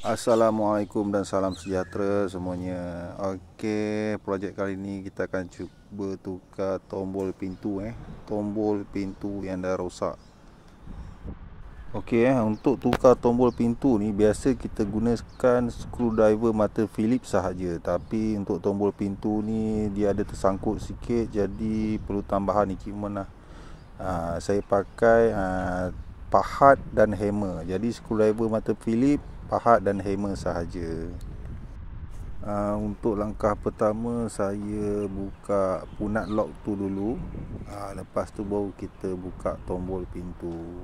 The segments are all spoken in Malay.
Assalamualaikum dan salam sejahtera semuanya. Okey, projek kali ni kita akan cuba tukar tombol pintu tombol pintu yang dah rosak. Okey, untuk tukar tombol pintu ni biasa kita gunakan screwdriver mata Phillips sahaja, tapi untuk tombol pintu ni dia ada tersangkut sikit, jadi perlu tambahan equipment lah. Saya pakai pahat dan hammer. Jadi screwdriver mata Phillips, pahat dan hammer sahaja. Untuk langkah pertama saya buka punat lock tu dulu. Lepas tu baru kita buka tombol pintu.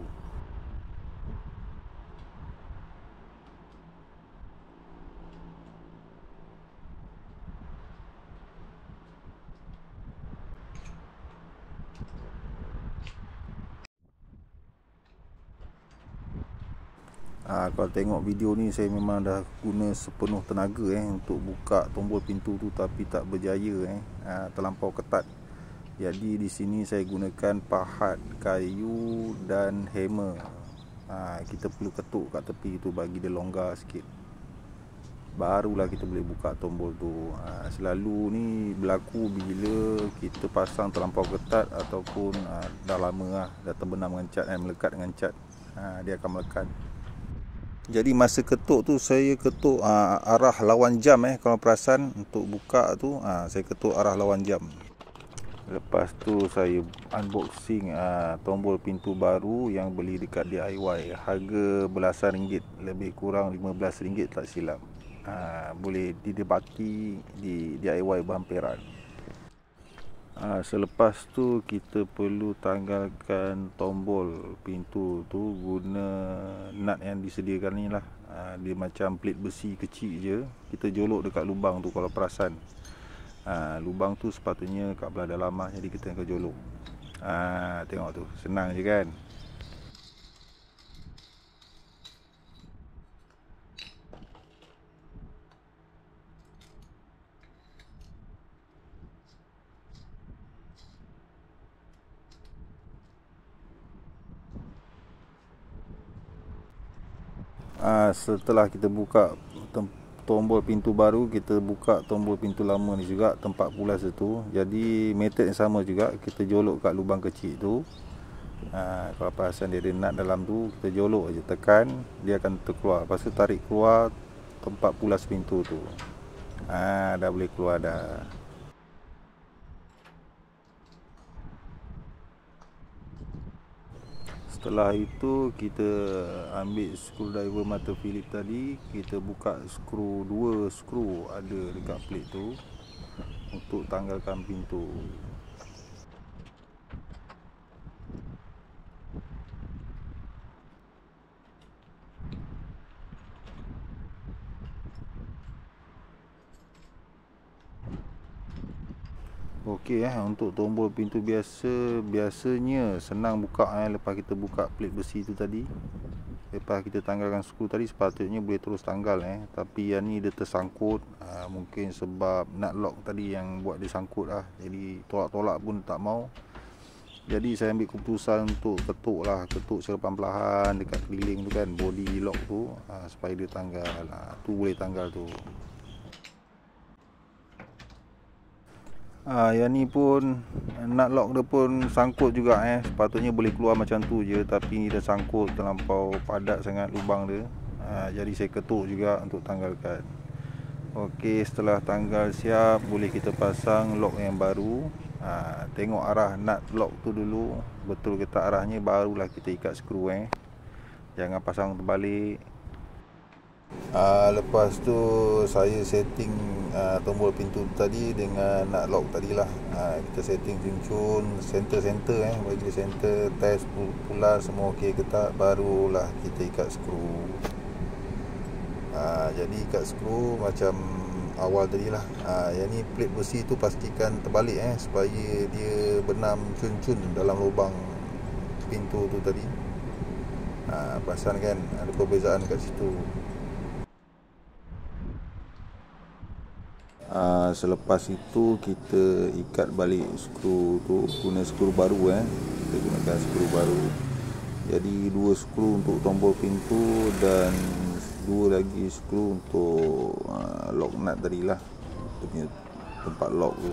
Kalau tengok video ni saya memang dah guna sepenuh tenaga untuk buka tombol pintu tu, tapi tak berjaya terlampau ketat. Jadi di sini saya gunakan pahat kayu dan hammer. Kita perlu ketuk kat tepi tu bagi dia longgar sikit, barulah kita boleh buka tombol tu. Selalu ni berlaku bila kita pasang terlampau ketat ataupun dah lama dah terbenam dengan cat, melekat dengan cat, dia akan melekat. Jadi masa ketuk tu saya ketuk arah lawan jam kalau perasan untuk buka tu, saya ketuk arah lawan jam. Lepas tu saya unboxing tombol pintu baru yang beli dekat DIY. Harga belasan ringgit, lebih kurang RM15 tak silap. Boleh didapati di DIY berhampiran. Selepas tu kita perlu tanggalkan tombol pintu tu guna nut yang disediakan ni lah. Dia macam plate besi kecil je, kita jolok dekat lubang tu kalau perasan. Lubang tu sepatutnya kat belah dalam jadi kita akan jolok. Tengok tu, senang je kan. Setelah kita buka tombol pintu baru, kita buka tombol pintu lama ni juga, tempat pulas itu. Jadi metod yang sama juga, kita jolok kat lubang kecil tu. Kalau perasan dia ada nut dalam tu, kita jolok aja, tekan, dia akan terkeluar. Lepas tu tarik keluar tempat pulas pintu tu. Dah boleh keluar dah. Setelah itu kita ambil screwdriver mata Phillips tadi, kita buka dua skru ada dekat plate tu untuk tanggalkan pintu. Okey, untuk tombol pintu biasanya senang buka lepas kita buka plate besi tu tadi. Lepas kita tanggalkan skru tadi, sepatutnya boleh terus tanggal tapi yang ni dia tersangkut. Mungkin sebab nut lock tadi yang buat dia sangkut jadi tolak-tolak pun tak mau. Jadi saya ambil keputusan untuk ketuk secara perlahan dekat keliling tu kan, body lock tu, supaya dia tanggal. Tu boleh tanggal tu. Yang ni pun nut lock dia pun sangkut juga sepatutnya boleh keluar macam tu je, tapi dia sangkut terlampau padat sangat lubang dia. Jadi saya ketuk juga untuk tanggalkan. Okey, setelah tanggal siap, boleh kita pasang lock yang baru. Tengok arah nut lock tu dulu, betul ke tak arahnya, barulah kita ikat skru. Jangan pasang terbalik. Lepas tu saya setting tombol pintu tadi dengan nut lock tadilah. Kita setting cincun center bagi center, test pulas semua okey ke tak, barulah kita ikat skru. Jadi ikat skru macam awal tadilah. Yang ni plate besi tu pastikan terbalik supaya dia benam cun-cun dalam lubang pintu tu tadi. Perasan kan ada perbezaan kat situ. Selepas itu kita ikat balik skru tu guna skru baru. Kita gunakan skru baru. Jadi dua skru untuk tombol pintu dan dua lagi skru untuk lock nut tadi lah, dia punya tempat lock tu.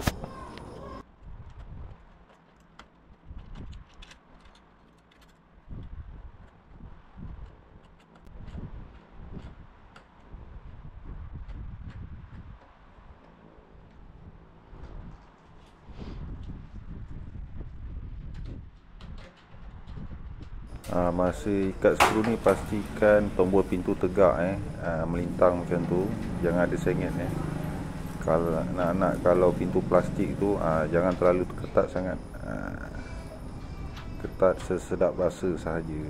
Masa ikat skru ni pastikan tombol pintu tegak, melintang macam tu, jangan ada sengit. Kalau kalau pintu plastik tu jangan terlalu ketat sangat, ketat sesedap rasa sahaja.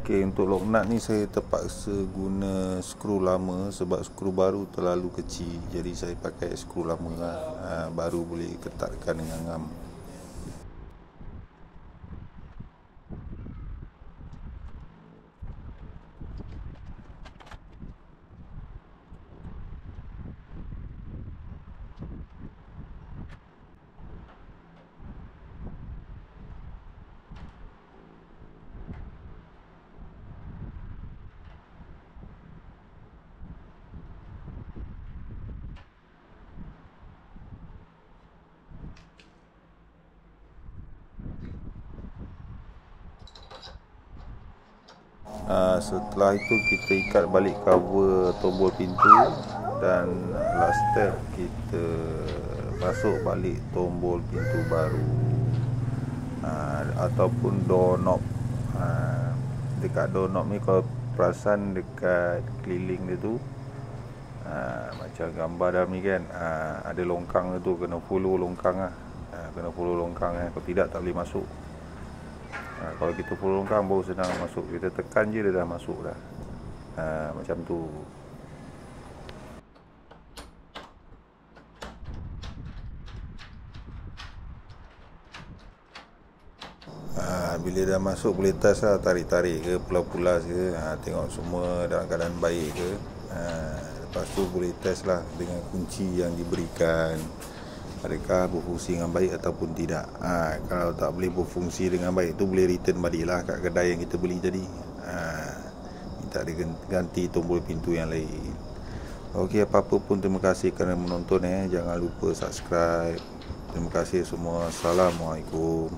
Okey, untuk lock nut ni saya terpaksa guna skru lama sebab skru baru terlalu kecil. Jadi saya pakai skru lama lah, baru boleh ketatkan dengan ngam. Setelah itu kita ikat balik cover tombol pintu, dan last step kita masuk balik tombol pintu baru, ataupun door knob. Dekat door knob ni kalau perasan dekat keliling dia tu, macam gambar dalam ni kan, ada longkang tu, kena follow longkang lah. Kena follow longkang, kalau tidak tak boleh masuk. Kalau kita follow longkang baru senang masuk, kita tekan je dia dah masuk dah. Macam tu. Bila dah masuk boleh test lah, tarik-tarik ke, pulas-pulas ke, tengok semua dalam keadaan baik ke. Lepas tu boleh test lah dengan kunci yang diberikan, adakah berfungsi dengan baik ataupun tidak. Kalau tak boleh berfungsi dengan baik tu boleh return balik lah kat kedai yang kita beli tadi, minta dia ganti tombol pintu yang lain. Okey, apa-apa pun terima kasih kerana menonton. Jangan lupa subscribe. Terima kasih semua. Assalamualaikum.